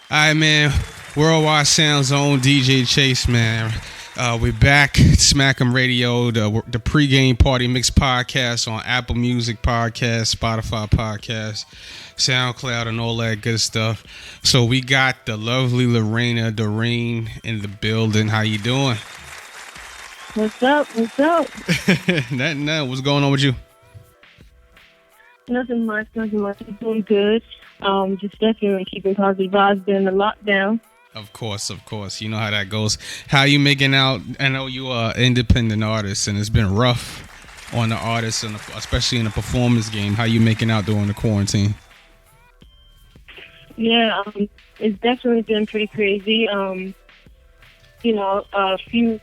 All right, man. Worldwide Sound Zone, DJ Chase, man. We're back. Smack 'em Radio, the pregame party mix podcast on Apple Music Podcast, Spotify Podcast, SoundCloud, and all that good stuff. So we got the lovely Larina Doreen in the building. How you doing? What's up? What's up? Nothing. What's going on with you? Nothing much. I'm doing good. Just definitely keeping positive vibes during the lockdown. Of course. You know how that goes. How you making out? I know you are an independent artist, and it's been rough on the artists, and especially in the performance game. How you making out during the quarantine? Yeah, it's definitely been pretty crazy. A few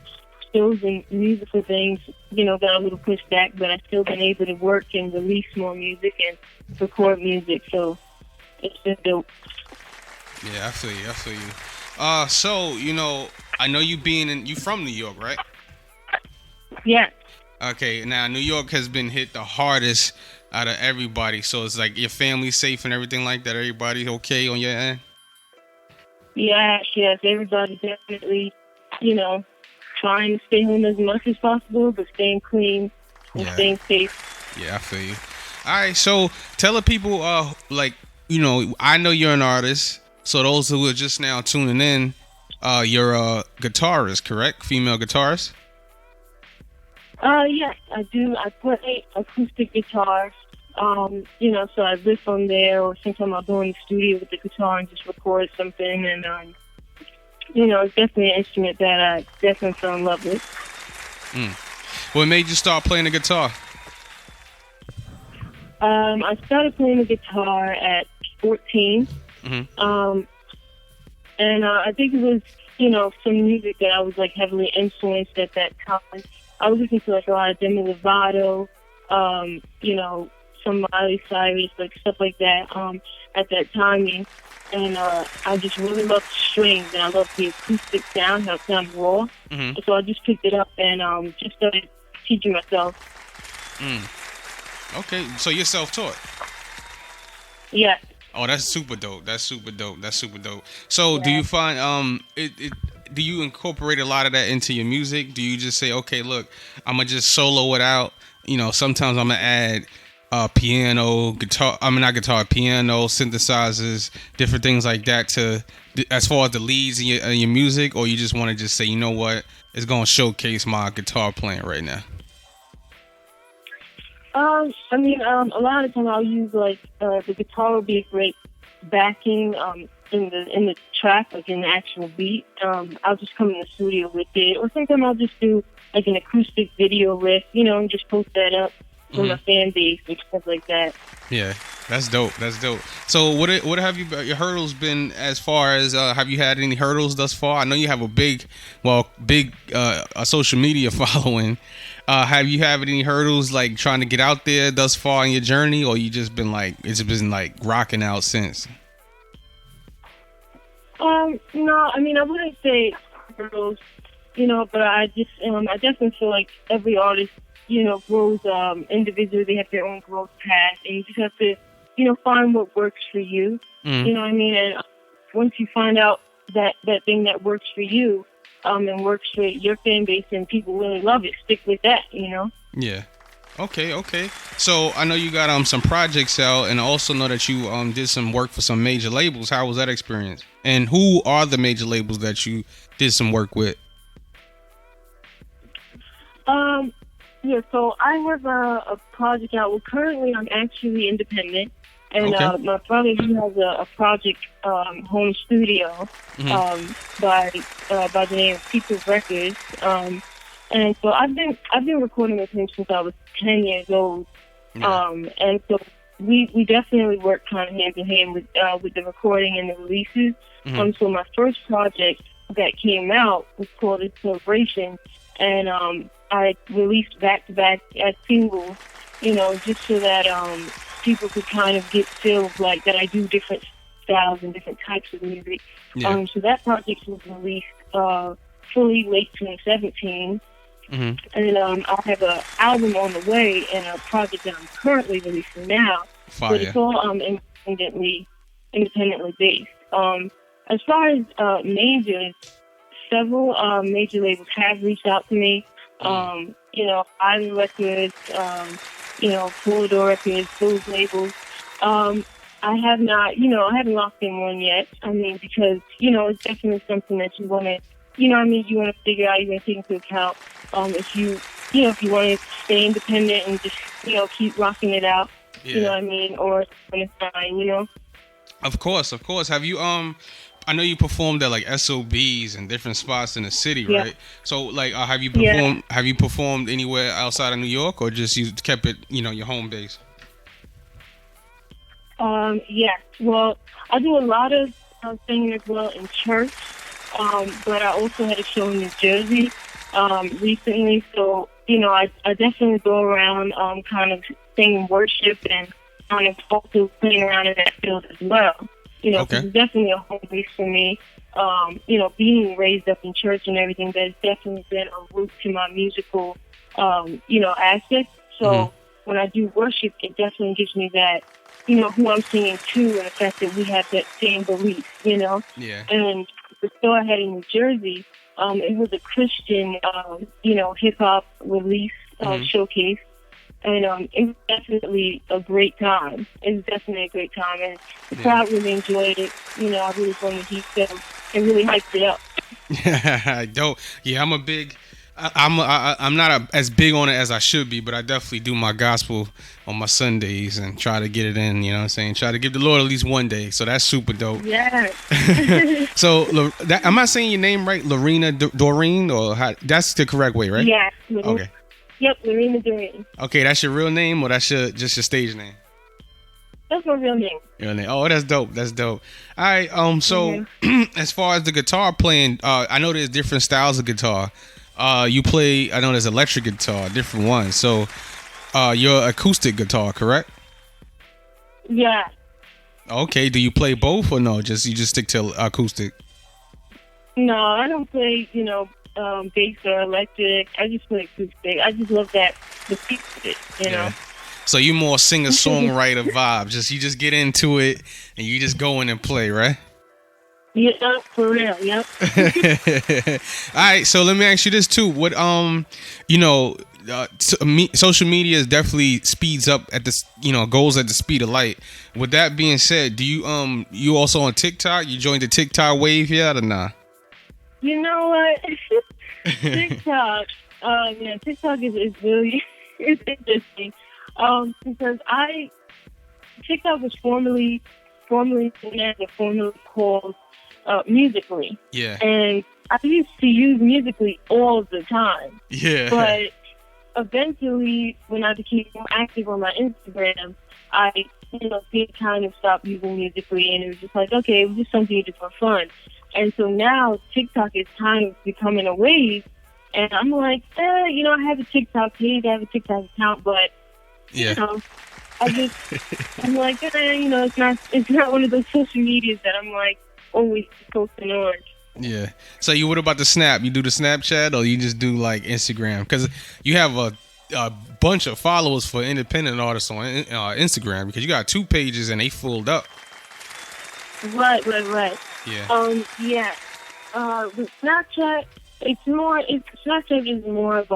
shows and musical things, got a little pushed back, but I've still been able to work and release more music and record music, so it's been dope. Yeah, I feel you. So, I know you from New York, right? Yeah. Okay, now New York has been hit the hardest out of everybody, so it's like your family's safe and everything like that. Everybody's okay on your end? Yes, everybody definitely, trying to stay home as much as possible, but staying clean and staying safe. Yeah, I feel you. All right, so tell the people, I know you're an artist, so those who are just now tuning in, you're a guitarist, correct? Female guitarist? Yes, I do. I play acoustic guitar. So I riff on there, or sometimes I'll go in the studio with the guitar and just record something, and it's definitely an instrument that I definitely fell in love with. What made you start playing the guitar? I started playing the guitar at 14. Mm-hmm. And I think it was, some music that I was like heavily influenced at that time. I was listening to like a lot of Demi Lovato, some Miley Cyrus, like stuff like that at that time. And I just really loved the strings, and I loved the acoustic sound, how it sounded raw. Mm-hmm. So I just picked it up and just started teaching myself. Okay, so you're self-taught? Yeah. Oh, that's super dope. So do you find do you incorporate a lot of that into your music? Do you just say, okay, look, I'm gonna just solo it out? Sometimes I'm gonna add piano, guitar. Piano, synthesizers, different things like that to as far as the leads in your music, or you just want to just say, you know what, it's gonna showcase my guitar playing right now. A lot of the time I'll use like the guitar will be a great backing in the track, like in the actual beat. I'll just come in the studio with it, or sometimes I'll just do like an acoustic video riff, and just post that up for my fan base and stuff like that. Yeah, that's dope. So what have your hurdles been as far as have you had any hurdles thus far? I know you have a big social media following. Have you had any hurdles like trying to get out there thus far in your journey, or you just been like it's been like rocking out since? No, I wouldn't say hurdles, but I just I definitely feel like every artist, grows individually. They have their own growth path, and you just have to, find what works for you. You know what I mean? And once you find out that thing that works for you, and works for your fan base and people really love it, stick with that, Yeah. Okay. So I know you got some projects out, and I also know that you did some work for some major labels. How was that experience? And who are the major labels that you did some work with? Yeah, so I have a project out. Well, currently I'm actually independent. And my brother, he has a project, home studio, by the name of People's Records. And so I've been recording with him since I was 10 years old. Yeah. And so we definitely work kind of hand in hand with the recording and the releases. So my first project that came out was called A Celebration, and I released back-to-back as singles, just so that people could kind of get feel of like that I do different styles and different types of music. Yeah. So that project was released fully late 2017. And I have an album on the way and a project that I'm currently releasing now. Fire. But it's all independently based. As far as majors, several major labels have reached out to me. Island Records, Polydor Records, those labels. I have not, I haven't locked in one yet. I mean, because, it's definitely something that you want to, you want to figure out, you want to take into account. If you want to stay independent and just, keep rocking it out, Yeah. you know what I mean? Or when it's fine. Of course. Have you I know you performed at like SOBs and different spots in the city, Yeah. right? So like, have you Yeah. performed? Have you performed anywhere outside of New York, or just you kept it, your home base? Yes. Well, I do a lot of singing as well in church, but I also had a show in New Jersey recently. So, I definitely go around kind of singing worship and kind of also playing around in that field as well. Okay. It's definitely a home base for me. Being raised up in church and everything, that's definitely been a root to my musical, aspect. So when I do worship, it definitely gives me that, who I'm singing to, and the fact that we have that same belief, Yeah. And the show I had in New Jersey, it was a Christian, hip hop release showcase. And it was definitely a great time. It was definitely a great time. And the crowd really enjoyed it. I really brought the heat them and really hyped it up. I don't. Yeah, I'm a big. I'm not as big on it as I should be, but I definitely do my gospel on my Sundays and try to get it in. You know what I'm saying? Try to give the Lord at least one day. So that's super dope. Yeah. So am I saying your name right, Larina Doreen, or that's the correct way, right? Yeah. Okay. Yep, Larina Doreen. Okay, that's your real name, or that's just your stage name? That's my real name. Real name. Oh, that's dope. That's dope. All right. So as far as the guitar playing, I know there's different styles of guitar. You play. I know there's electric guitar, different ones. So, your acoustic guitar, correct? Yeah. Okay. Do you play both, or no? You just stick to acoustic? No, I don't play. Bass or electric. I just play acoustic. I just love the beat of it. You know. So you more singer songwriter vibe. You just get into it and you just go in and play, right? Yeah, for real. Yep. All right. So let me ask you this too. What social media definitely speeds up at this. Goes at the speed of light. With that being said, do you also on TikTok? You joined the TikTok wave yet or not? You know what? TikTok. TikTok is really it's interesting. Because TikTok was formerly called Musically. Yeah. And I used to use Musically all the time. Yeah. But eventually, when I became more active on my Instagram, I did kind of stop using Musically, and it was just like, okay, it was just something you did for fun. And so now TikTok is kind of becoming a wave, and I'm like, I have a TikTok page, I have a TikTok account, but I'm like, it's not one of those social medias that I'm like always posting on. Yeah. So what about the Snap? You do the Snapchat, or you just do like Instagram? Because you have a bunch of followers for independent artists on Instagram, because you got 2 pages and they filled up. Right. Yeah. With Snapchat, Snapchat is more of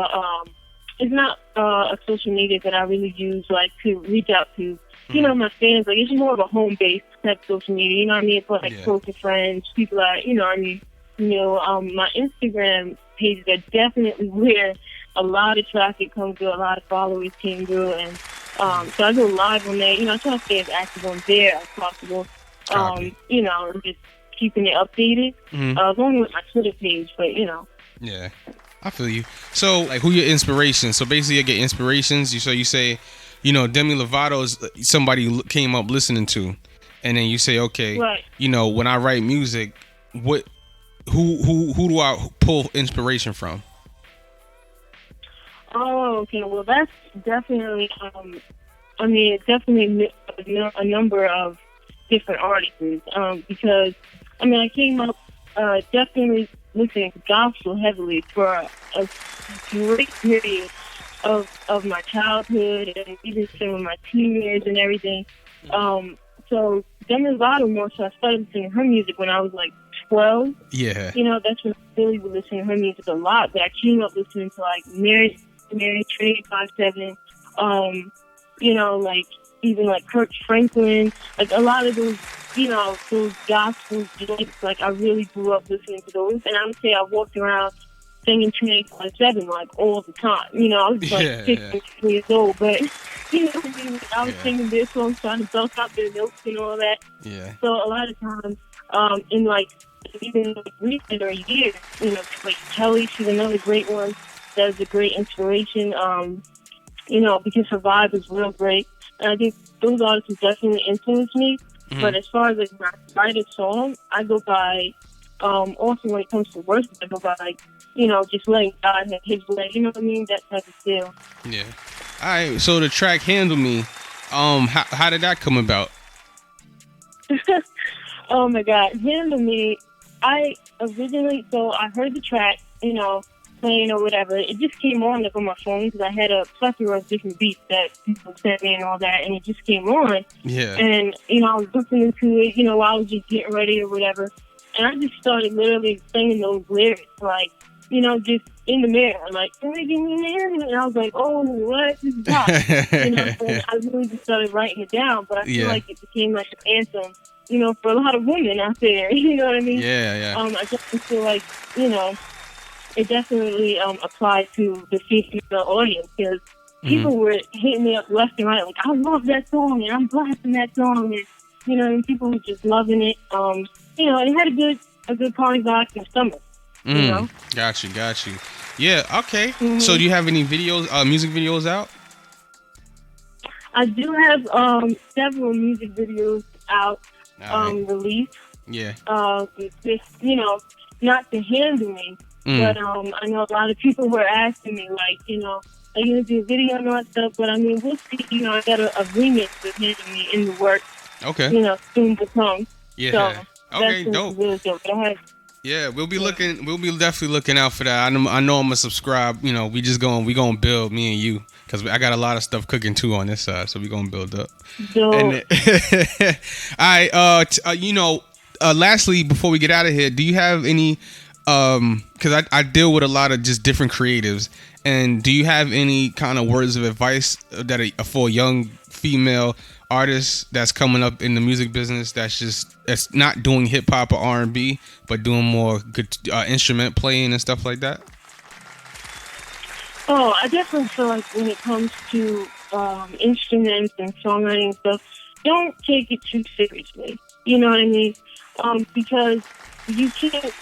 it's not a social media that I really use like to reach out to, my fans. Like, it's more of a home-based type social media. You know what I mean? For like close friends, people are, my Instagram pages are definitely where a lot of traffic comes through, a lot of followers came through, and so I go live on there. I try to stay as active on there as possible. Just keeping it updated. Along with my Twitter page, but Yeah, I feel you. So, like, who your inspirations? So basically, I get inspirations. You say, Demi Lovato is somebody came up listening to, and then you say, okay, right. When I write music, who do I pull inspiration from? Oh, okay. Well, that's definitely. Definitely a number of different artists. Because I came up definitely listening to gospel heavily for a great period of my childhood and even some of my teen years and everything. So Demi Lovato more so I started listening to her music when I was like 12. Yeah. That's when I really was listening to her music a lot. But I came up listening to like Mary Trey 57, like even like Kurt Franklin, like a lot of those, those gospel joints. Like I really grew up listening to those, and I would say I walked around singing 287 like all the time. I was like 15 years old, but I was singing their songs, trying to belt out their notes and all that. Yeah. So a lot of times, in like even like recent or years, like Kelly, she's another great one. That's a great inspiration. Because her vibe is real great, and I think those artists have definitely influenced me. Mm-hmm. But as far as like my write a song, I go by. Also, when it comes to worship, I go by like just letting God have His way. You know what I mean? That type of feel. Yeah. All right. So the track "Handle Me," how did that come about? Oh my God, "Handle Me." I heard the track, playing or whatever. It just came on like on my phone because I had a plethora of different beats that people sent me and all that, and it just came on. Yeah. And I was listening to it, while I was just getting ready or whatever, and I just started literally singing those lyrics, like, just in the mirror, like, and I was like, oh, what? This is hot. And I really just started writing it down, but I feel like it became like an anthem, for a lot of women out there. You know what I mean? Yeah. I just feel like, it definitely applied to the female audience because people were hitting me up left and right, like, I love that song and I'm blasting that song, and and people were just loving it. It had a good party vibe in summer. Got you. Yeah. Okay. Mm-hmm. So, do you have any videos, music videos out? I do have several music videos out released. Yeah. Not to Handle Me. But I know a lot of people were asking me, like, are you going to do a video and all that stuff? But, I mean, we'll see. I got a remix of Handle Me in the works. Okay. Soon to come. Yeah. So okay, dope. Really dope. Yeah, we'll be looking. We'll be definitely looking out for that. I know I'm gonna subscribe. We gonna build, me and you, because I got a lot of stuff cooking too on this side. So we gonna build up. Dope. And lastly, before we get out of here, do you have any? Because I deal with a lot of just different creatives, and do you have any kind of words of advice that for a young female artist that's coming up in the music business that's not doing hip hop or R&B, but doing more good instrument playing and stuff like that? Oh, I definitely feel like when it comes to instruments and songwriting and stuff, don't take it too seriously. You know what I mean? Because you can't,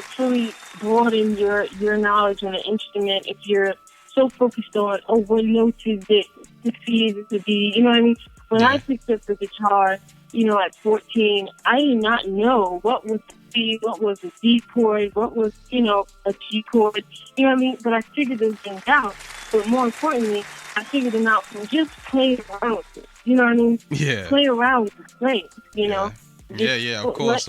fully broaden your knowledge on an instrument if you're so focused on, what notes is it? The C, is it the D? You know what I mean? When I picked up the guitar, at 14, I did not know what was the C, what was a D chord, what was, a G chord. You know what I mean? But I figured those things out. But more importantly, I figured them out from just playing around with it. You know what I mean? Yeah. Play around with the strings, Yeah, of course.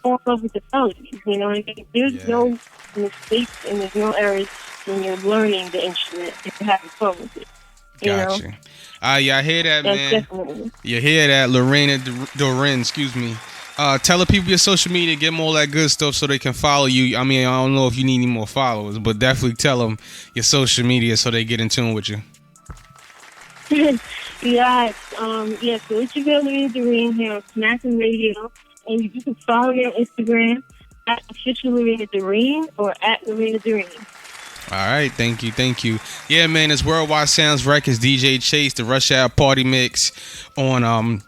Fall in love with the melodies, you know what I mean? There's no mistakes and there's no errors when you're learning the instrument if you're having fun with it. Gotcha. I hear that, man. Definitely. You hear that, Larina Doreen, excuse me. Tell the people your social media, give them all that good stuff so they can follow you. I mean, I don't know if you need any more followers, but definitely tell them your social media so they get in tune with you. So it's your girl Larina Doreen here on Smackin' Radio, and you can follow me on Instagram at official Larina Doreen or at Larina Doreen. All right, thank you. Yeah, man, it's Worldwide Sounds Records, DJ Chase, the Rush Hour Party Mix on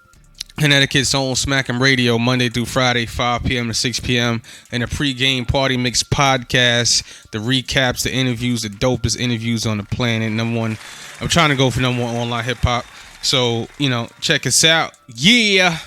Connecticut's own Smackin' Radio, Monday through Friday, 5 p.m. to 6 p.m. And a pregame Party Mix podcast, the recaps, the interviews, the dopest interviews on the planet. I'm trying to go for number one online hip hop. So, check us out. Yeah.